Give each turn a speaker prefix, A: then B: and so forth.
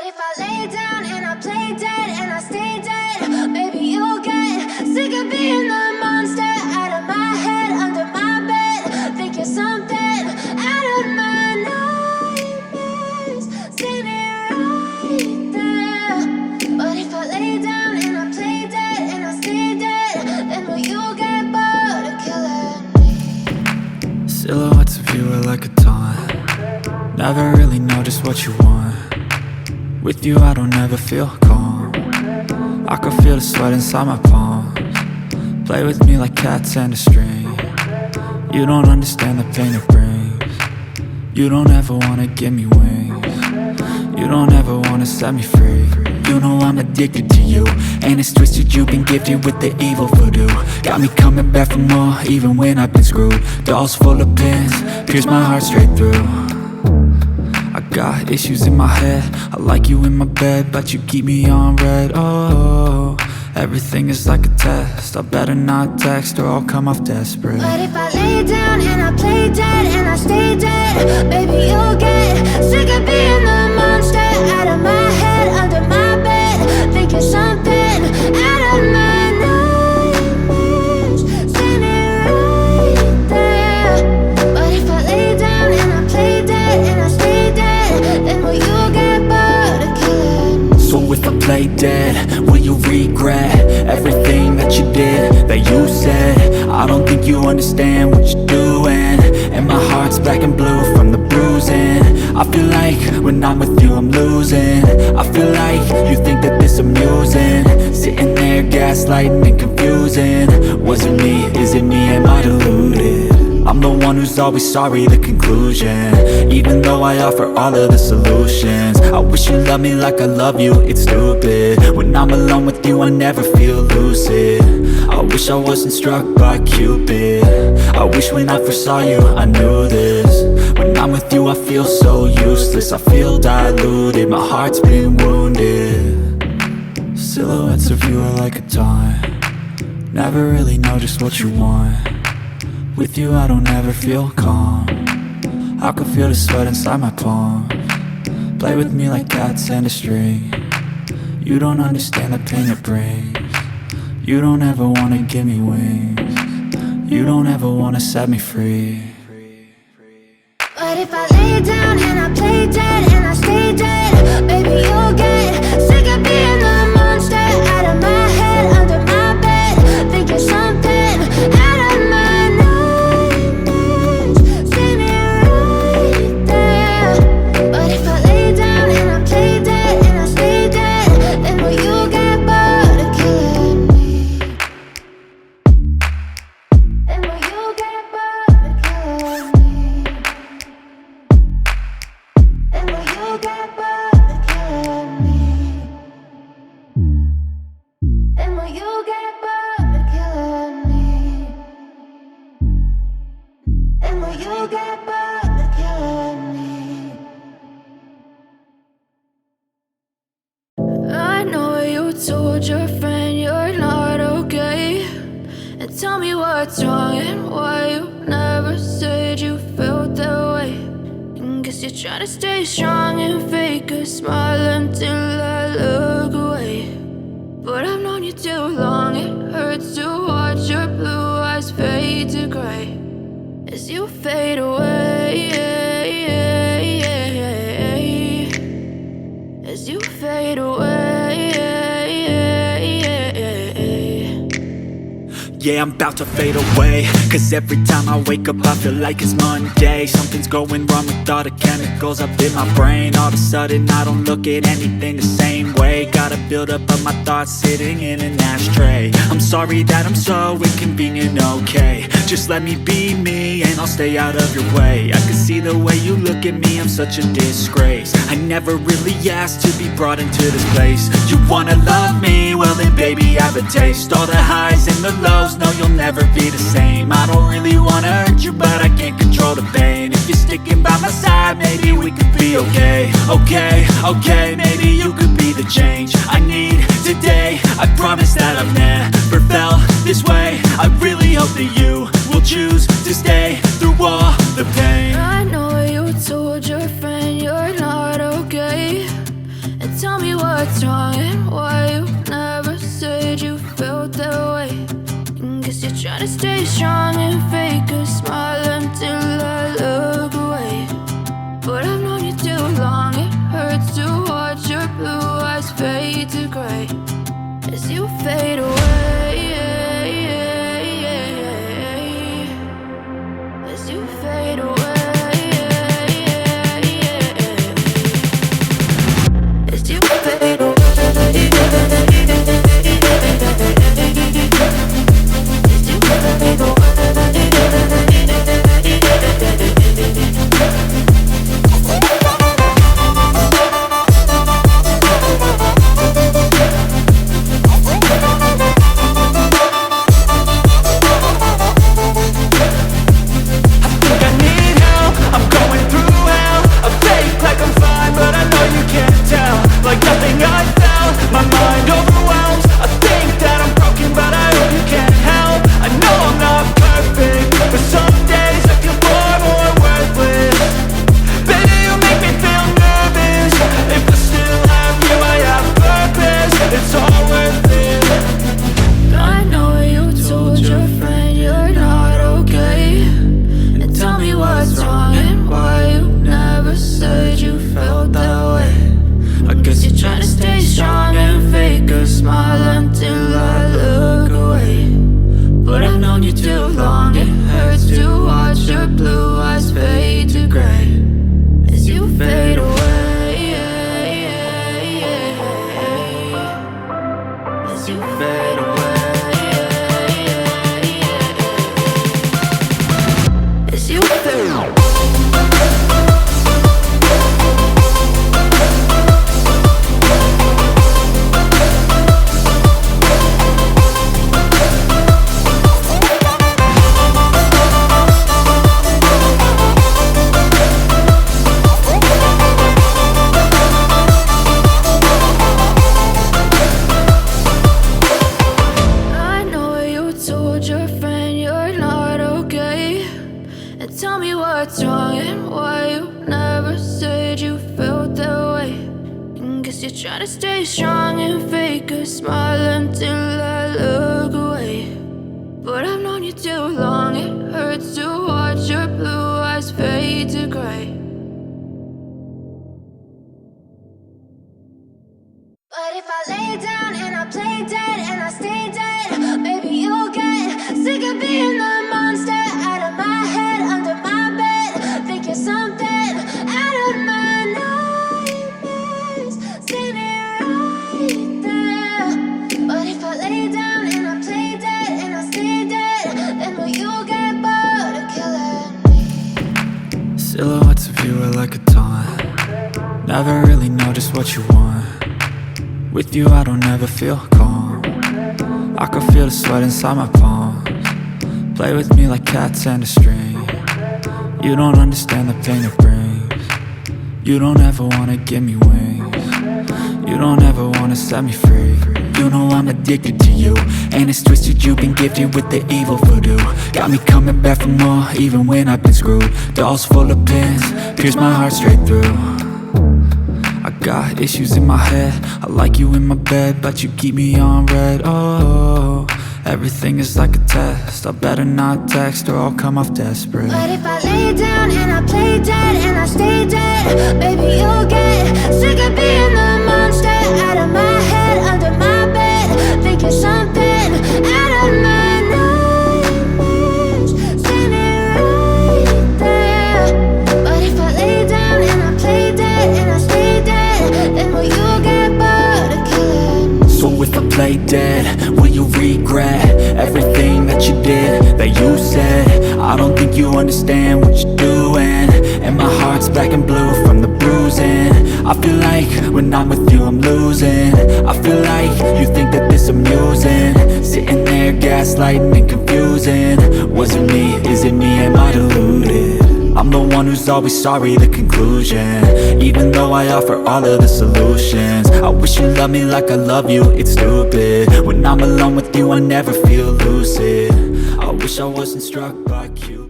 A: But if I lay down and I play dead and I stay dead, maybe you'll get sick of being the monster out of my head, under my bed. Think you're something out of my nightmares. See me right there. But if I lay down and I play dead and I stay dead, then will you get bored of killing me?
B: Silhouettes of you are like a taunt. Never really know just what you want. With you I don't ever feel calm. I can feel the sweat inside my palms. Play with me like cats and a string. You don't understand the pain it brings. You don't ever wanna give me wings. You don't ever wanna set me free. You know I'm addicted to you, and it's twisted, you've been gifted with the evil voodoo. Got me coming back for more, even when I've been screwed. Dolls full of pins, pierce my heart straight through. I got issues in my head, I like you in my bed, but you keep me on red. Oh, everything is like a test. I better not text or I'll come off desperate.
A: But if I lay down and I play dead and I stay dead, maybe you'll get sick of being the monster out of my head, under my bed. Think you're something out of my nightmares. See me right there. But if I lay down and I play dead and I stay dead, then will you get bored of killing me?
B: So if I play dead, will you regret everything that you did, that you said? I don't think you understand what you're doing, and my heart's black and blue from the bruising. I feel like when I'm with you I'm losing. I feel like you think that this amusing, sitting there gaslighting and confusing. Was it me? Is it me? Am I deluded? I'm the one who's always sorry, the conclusion. Even though I offer all of the solutions. I wish you loved me like I love you, it's stupid. When I'm alone with you I never feel lucid. I wish I wasn't struck by Cupid. I wish when I first saw you I knew this. When I'm with you I feel so useless, I feel diluted, my heart's been wounded. Silhouettes of you are like a taunt. Never really know just what you want. With you I don't ever feel calm. I can feel the sweat inside my palms. Play with me like cats and a string. You don't understand the pain it brings. You don't ever wanna give me wings. You don't ever wanna set me free.
A: But if I lay down and I play dead and I stay dead, maybe you'll get sick of being the monster out of my head, under my bed. Think you're something out of my nightmares. See me right there. But if I lay down and I play dead and I stay dead, then will you get bored of killing me? Then will you get bored of killing me? Then will you get bored of killing me? Then will you get bored of killing me? Then will you get bored of killing me? I know you told your friend you're not okay, and tell me what's wrong and why you never said you felt that way. And guess you're trying to stay strong and fake a smile until I look away. But I've known you too long, it hurts to watch your blue eyes fade to gray as you fade away. As you fade away.
B: Yeah, I'm about to fade away, cause every time I wake up I feel like it's Monday. Something's going wrong with all the chemicals up in my brain. All of a sudden I don't look at anything the same way. Got a buildup of my thoughts sitting in an ashtray. I'm sorry that I'm so inconvenient, okay. Just let me be me and I'll stay out of your way. I can see the way you look at me, I'm such a disgrace. I never really asked to be brought into this place. You wanna love me? Well then baby I have a taste. All the highs and the lows, no you'll never be the same. I don't really wanna hurt you but I can't control the pain. If you're sticking by my side maybe we could be okay. Okay, maybe you could be the change I need today. I promise that I've never felt this way. I really hope that you will choose to stay through all the pain.
A: I know you told your friend you're not okay, and what's wrong and why you never said you felt that way. Guess you're trying to stay strong and fake a smile until I look away. But I've known you too long, it hurts to watch your blue eyes fade to gray as you fade away. As you fade away. As you fade away. Try to stay strong and fake a smile until I look away. But I've known you too long, it hurts to watch your blue eyes fade to gray.
C: But if I lay down and I play dead and I stay dead, maybe you'll get sick of being the monster out of my head, under my bed. Think you're something out of my nightmares. See me right there. But if I lay down and I play dead and I stay dead, then will you get bored of killing me?
B: Silhouettes of you are like a taunt. Never really know just what you want. With you I don't ever feel calm. I can feel the sweat inside my palms. Play with me like cats and a string. You don't understand the pain it brings. You don't ever wanna give me wings. You don't ever wanna set me free. You know I'm addicted to you, and it's twisted, you've been gifted with the evil voodoo. Got me coming back for more, even when I've been screwed. Dolls full of pins, pierce my heart straight through. I got issues in my head, I like you in my bed, but you keep me on red. Oh, everything is like a test. I better not text or I'll come off desperate.
C: But if I lay down and I play dead and I stay dead, baby you'll get sick of being the monster out of my head, under my bed. Think you're something out of my nightmares. See me right there. But if I lay down and I play dead and I stay dead, then will you get bored of killing me?
B: So if I play dead, will you regret everything that you did, that you said? I don't think you understand what you're doing, and my heart's black and blue from the bruising. I feel like when I'm with you I'm losing. I feel like you think that this amusing, sitting there gaslighting and confusing. Was it me? Is it me? Am I deluded? I'm the one who's always sorry, the conclusion. Even though I offer all of the solutions, I wish you loved me like I love you, it's stupid. When I'm alone with you I never feel lucid. I wish I wasn't struck by Q.